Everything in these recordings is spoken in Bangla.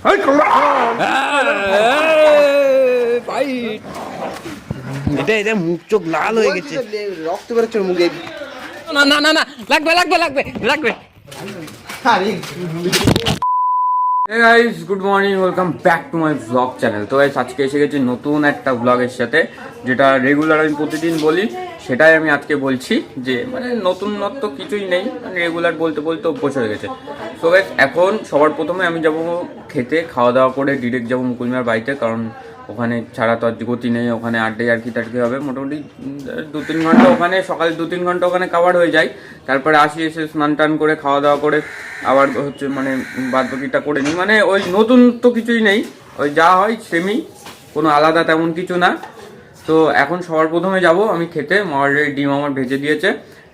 এটা এটা মুখ চোখ লাল হয়ে গেছে, রক্ত বেরোচ্ছে মুখে। না না না না, লাগবে লাগবে লাগবে লাগবে। Hey guys, good morning, welcome back to my vlog channel. তো guys, আজকে এসে গেছি নতুন একটা vlogের সাথে, যেটা রেগুলার আমি প্রতিদিন বলি, সেটাই আমি আজকে বলছি। যে মানে নতুনত্ব কিছুই নেই, মানে রেগুলার বলতে বলতে অভ্যাস হয়ে গেছে। তো guys, এখন সবার প্রথমে আমি যাব খেতে, খাওয়া দাওয়া করে ডিরেক্ট যাবো মুকুলমার বাড়িতে, কারণ ওখানে ছাড়া তো আর গতি নেই। ওখানে আড্ডায় আর কি টাটকি হবে, মোটামুটি 2-3 ঘন্টা ওখানে, সকালে 2-3 ঘন্টা ওখানে কাভার হয়ে যায়। তারপরে আসি, এসে স্নান টান করে খাওয়া দাওয়া করে আবার হচ্ছে মানে বাদ বাকিটা করে নিই। মানে ওই নতুন তো কিছুই নেই, ওই যা হয় সেমই, কোনো আলাদা তেমন কিছু না। তো এখন সবার প্রথমে যাব আমি খেতে। মা অলরেডি ডিম আমার ভেজে দিয়েছে,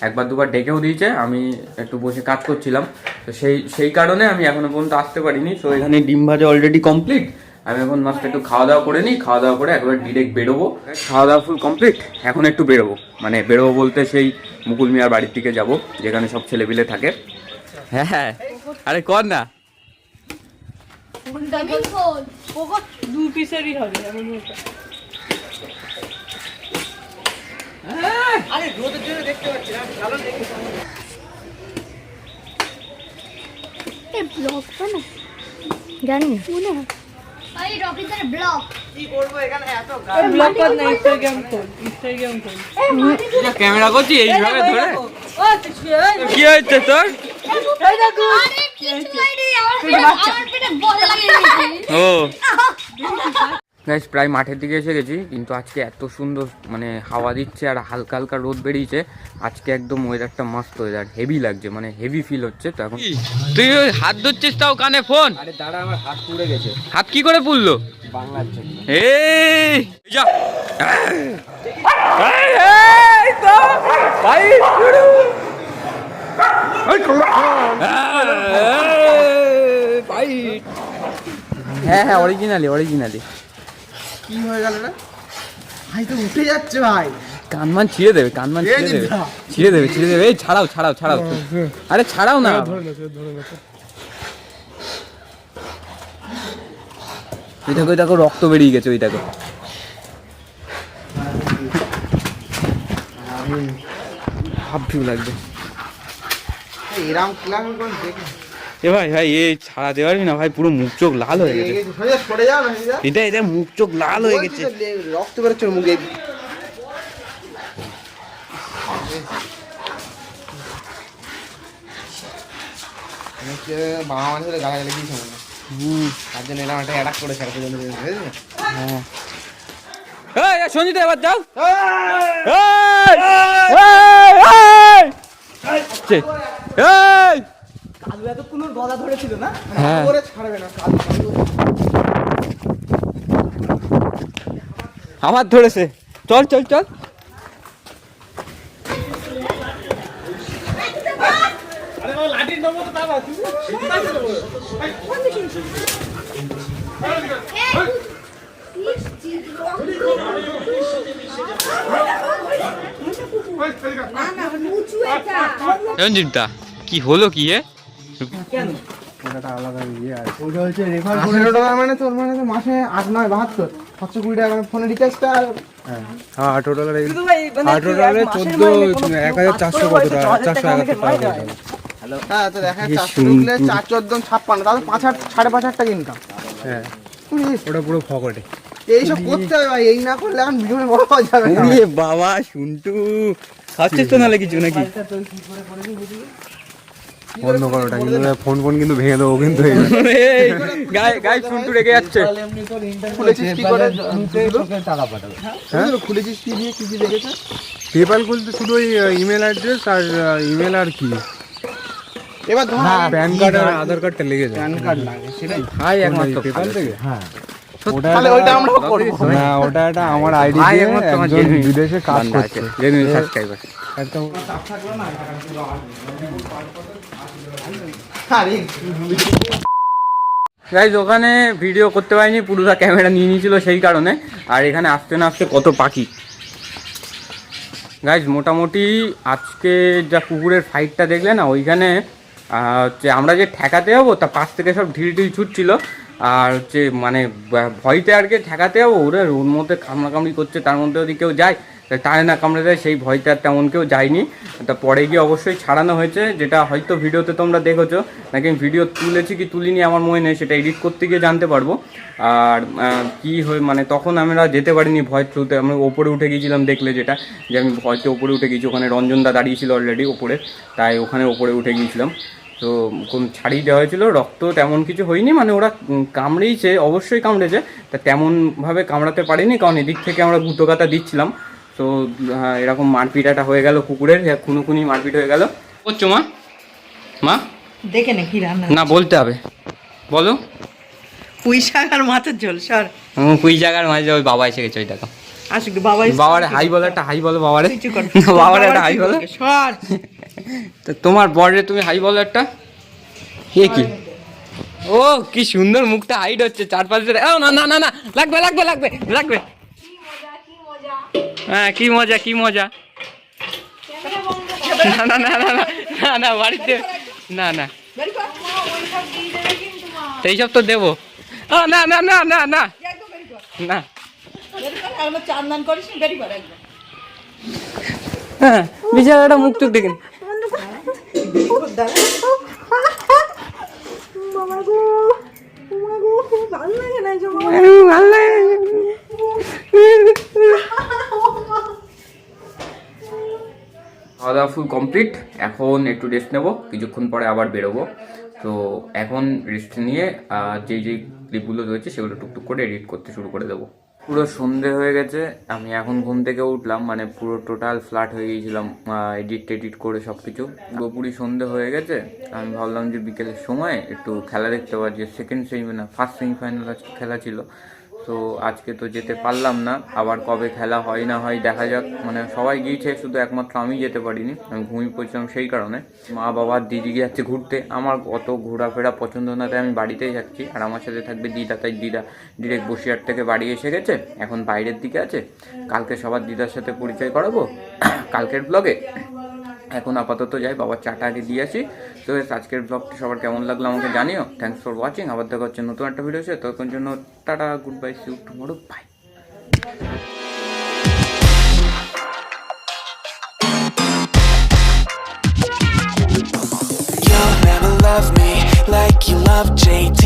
একবার দুবার ডেকেও দিয়েছে। আমি একটু বসে কাজ করছিলাম, তো সেই কারণে আমি এখনো পর্যন্ত আসতে পারিনি। তো এখানে ডিম ভাজা অলরেডি কমপ্লিট। আমি এখন মাস্ট একটু খাওয়া দাওয়া করে নিই, খাওয়া দাওয়া করে একবার ডিরেক্ট বেরোবো। খাওয়া দাওয়া ফুল কমপ্লিট, এখন একটু বেরোবো। মানে বেরোবো বলতে সেই মুকুল মিয়ার বাড়ির দিকে যাব, যেখানে সব ছেলেপিলে থাকে। হ্যাঁ হ্যাঁ, আরে কর না, জানি না ভাই রবিদার ব্লগ কি করব এখানে এত ব্লগ কর না, ইনস্টাগ্রাম কর। এটা ক্যামেরা করছি এইভাবে ধরে। কি হচ্ছে তোর? এই দেখো আরে কিছু হয়নি, আমার পেটে বল লাগিয়ে দিয়েছে। ও গাইস, প্রায় মাঠের দিকে এসে গেছি, কিন্তু আজকে এত সুন্দর মানে হাওয়া দিচ্ছে আর হালকা হালকা রোদ বেরিয়েছে। আজকে একদম ওয়েদারটা মাস্ত, ওয়েদার হেভি লাগছে, মানে হেভি ফিল হচ্ছে। তো এখন তুই হাত ধরছিস, তাও কানে ফোন। আরে দাঁড়া, আমার হাত পুড়ে গেছে। হাত কি করে পুড়লো? বাংলার জন্য। এই যা এই তো ভাই শুরু। ভাই হ্যাঁ হ্যাঁ, অরিজিনালি অরিজিনালি। কি হয়ে গেল না ভাই? তো উঠে যাচ্ছে ভাই, কানমান ছিঁড়ে দেবে, কানমান ছিঁড়ে দেবে, ছিঁড়ে দেবে, ছিঁড়ে দেবে। এই ছাড়াও ছাড়াও ছাড়াও, আরে ছাড়াও না। ওই দেখো, ওই দেখো রক্ত বেরিয়ে গেছে, ওই দেখো। ভাবছিও লাগবে এরাম ক্লাস কোন দেখে। এ ভাই ভাই, এই ছাড়াতে পারবি না ভাই, পুরো মুখ চোখ লাল হয়ে গেছে। সরে যাও না, এটা এটা মুখ চোখ লাল হয়ে গেছে, রক্ত বেরোচ্ছে মুখে। বাবা মানুষ গালাগালি দিয়েছে মনে, তার জন্য এরকম একটা অ্যাটাক করে ছেড়ে জন্য। হ্যাঁ সঞ্জিত, এবার যাও। কালু এতক্ষণ ওর গলা ধরেছিল না, হ্যাঁ ছাড়বে না কালু। আমার ধরেছে, চল চল চল। রঞ্জিতা কি হলো, কি এ? মানে তোর মানে তো মাসে 8-9-72 720 টাকা ফোনে রিচার্জটা। হ্যাঁ, টোটাল 1400 কত টাকা, 411 টাকা। হ্যাঁ, তো দেখা 400 ঢুকলে 4-14-56, তাহলে 5,000-5,500 টাকা ইনকাম। হ্যাঁ, ওটা পুরো ফকটে। এইসব করতে হবে ভাই, এই না করলে এখন জীবনে বড় হওয়া যাবে না। ওরে বাবা, শুনটু খাচ্ছিস তো নালে কিছু নাকি? বন্ধ করো ওটা, কিন্তু ফোন কিন্তু ভেঙে দেবো কিন্তু। গাই শুনটু রেগে যাচ্ছে। খুলেছিস কি করে? টাকা পাঠাবে। হ্যাঁ, খুলেছিস কি দিয়ে, কি কি লেগেছে? পেপাল খুলতে শুধু ওই ইমেল অ্যাড্রেস আর ইমেল আর কি, এবার ধর প্যান কার্ড আর আধার কার্ডটা লেগে যায়। প্যান কার্ড লাগে, সেটাই ভাই একমাত্র পেপাল থেকে। হ্যাঁ, তাহলে ওইটা আমরা করব না, ওটা একটা আমার আইডি ভাই দিয়ে একমাত্র আমার একজন বিদেশে কাজ করছে। Genuine subscriber. একদম গাইজ, ওখানে ভিডিও করতে পারিনি, পুরোটা ক্যামেরা নিয়ে নিয়েছিল সেই কারণে। আর এখানে আসতে না আসতে কত পাখি। গাইজ, মোটামুটি আজকে যা কুকুরের ফাইটটা দেখলে না, ওইখানে হচ্ছে আমরা যে ঠেকাতে যাবো তার পাশ থেকে সব ঢিল ঢিল ছুটছিল। আর হচ্ছে মানে ভয়তে আর কি ঠেকাতে যাবো, ওরা ওর মধ্যে কামড়াকামড়ি করছে, তার মধ্যে যদি কেউ যায় তাই না কামড়ে দেয়, সেই ভয়তে আর তেমন কেউ যায়নি। তা পরে গিয়ে অবশ্যই ছাড়ানো হয়েছে, যেটা হয়তো ভিডিওতে তোমরা দেখেছো, নাকি আমি ভিডিও তুলেছি কি তুলিনি আমার মনে নেই, সেটা এডিট করতে গিয়ে জানতে পারবো। আর কি হয়ে মানে তখন আমরা যেতে পারিনি ভয়ের থ্রুতে, আমরা ওপরে উঠে গিয়েছিলাম, দেখলে যেটা যে আমি ভয়তে ওপরে উঠে গিয়েছি, ওখানে রঞ্জনদা দাঁড়িয়েছিল অলরেডি ওপরে, তাই ওখানে ওপরে উঠে গিয়েছিলাম। তো কোন ছাড়িয়ে দেওয়া হয়েছিল, রক্ত তেমন কিছু হয়নি, মানে ওরা কামড়েইছে, অবশ্যই কামড়েছে, তা তেমনভাবে কামড়াতে পারিনি, কারণ এদিক থেকে আমরা গুঁতো কাটা দিচ্ছিলাম। তো এরকম মারপিটাটা হয়ে গেল, কুকুরের খুনুখুনি মারপিট হয়ে গেল। করছো মা? মা দেখে নে কি রান্না না বলতে হবে, বলো। পুঁই শাক আর মাছের ঝোল সর পুঁই জায়গার মাঝে ওই বাবা এসে গেছে, ওই দেখো আসুক বাবা বাবারে হাই বলো, একটা হাই বলো বাবারে, কিছু কর বাবারে একটা হাই বলো। সর তো তোমার বরে তুমি হাই বলো একটা। কে কি? ও কি সুন্দর মুখটা হাইট হচ্ছে চারপাশে। না না না না লাগবে লাগবে লাগবে লাগবে। হ্যাঁ কি মজা কি মজা। না না না না না না বাড়িতে না না এইসব তো দেবো। না না না না না না চান্দান করিস বেরি করে হ্যাঁ বিছানাটা মুখ টুক দেখেন। খাওয়া দাওয়া ফুল কমপ্লিট, এখন একটু রেস্ট নেবো, কিছুক্ষণ পরে আবার বেরোবো। তো এখন রেস্ট নিয়ে যেই যেই ক্লিপগুলো রয়েছে সেগুলো টুকটুক করে এডিট করতে শুরু করে দেবো। পুরো সন্ধে হয়ে গেছে, আমি এখন ঘুম থেকে উঠলাম, মানে পুরো টোটাল ফ্ল্যাট হয়ে গিয়েছিলাম এডিট করে সব কিছু, পুরোপুরি সন্ধে হয়ে গেছে। আমি ভাবলাম যে বিকেলের সময় একটু খেলা দেখতে পারছি, সেকেন্ড সেমি না ফার্স্ট সেমিফাইনাল আজকে খেলা ছিল। তো আজকে তো যেতে পারলাম না, আবার কবে খেলা হয় না হয় দেখা যাক, মানে সবাই গিয়েছে, শুধু একমাত্র আমি যেতে পারিনি, আমি ঘুমিয়ে পড়ছিলাম সেই কারণে। মা বাবা দিদি যাচ্ছে ঘুরতে, আমার অত ঘোরাফেরা পছন্দ না, তাই আমি বাড়িতেই যাচ্ছি, আর আমার সাথে থাকবে দিদা, তাই দিদা ডিরেক্ট বসিরহাট থেকে বাড়ি এসে গেছে, এখন বাইরের দিকে আছে, কালকে সবার দিদার সাথে পরিচয় করাবো কালকের ব্লগে। এখন আপাতত যাই, বাবার চাটা আগে দিয়ে আসি। তো আজকের ব্লগটি সবার কেমন লাগলো আমাকে জানিও। থ্যাংকস ফর ওয়াচিং, আবার দেখা হচ্ছে নতুন একটা ভিডিও, তখন জন্য tata, good bye, see you tomorrow, bye. You'll never love me like you love JT.